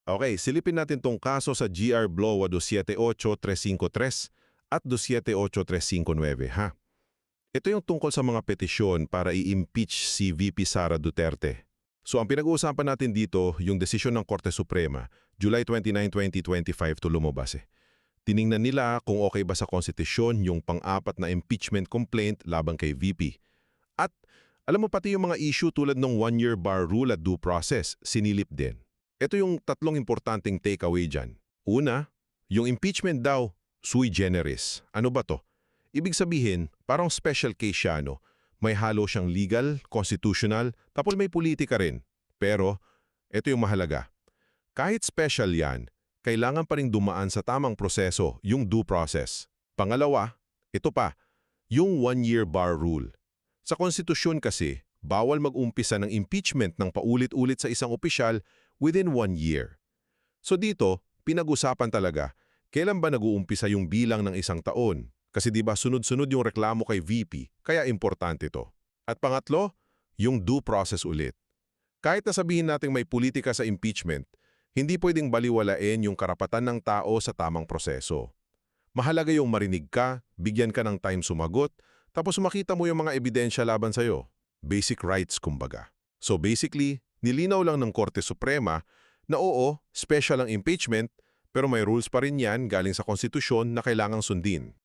Okay, silipin natin tong kaso sa GR Blowa 278353 at 278359, ha? Ito yung tungkol sa mga petisyon para i-impeach si VP Sara Duterte. So ang pinag-uusapan natin dito, yung desisyon ng Korte Suprema, July 29, 2025 to lumabas eh. Tiningnan nila kung okay ba sa konstitusyon yung pang-apat na impeachment complaint laban kay VP. At alam mo pati yung mga issue tulad ng one-year bar rule at due process, sinilip din. Ito yung tatlong importanteng takeaway dyan. Una, yung impeachment daw, sui generis. Ano ba to? Ibig sabihin, parang special case siya, no? May halo siyang legal, constitutional, tapos may politika rin. Pero, ito yung mahalaga. Kahit special yan, kailangan pa rin dumaan sa tamang proseso, yung due process. Pangalawa, ito pa, yung one-year bar rule. Sa konstitusyon kasi, bawal mag-umpisa ng impeachment ng paulit-ulit sa isang opisyal within 1 year. So dito, pinag-usapan talaga, kailan ba nag-uumpisa yung bilang ng isang taon? Kasi di ba sunod-sunod yung reklamo kay VP, kaya importante to. At pangatlo, yung due process ulit. Kahit na sabihin natin may politika sa impeachment, hindi pwedeng baliwalain yung karapatan ng tao sa tamang proseso. Mahalaga yung marinig ka, bigyan ka ng time sumagot, tapos makita mo yung mga ebidensya laban sa'yo. Basic rights kumbaga. So basically, nilinaw lang ng Korte Suprema na oo, special ang impeachment, pero may rules pa rin yan galing sa konstitusyon na kailangang sundin.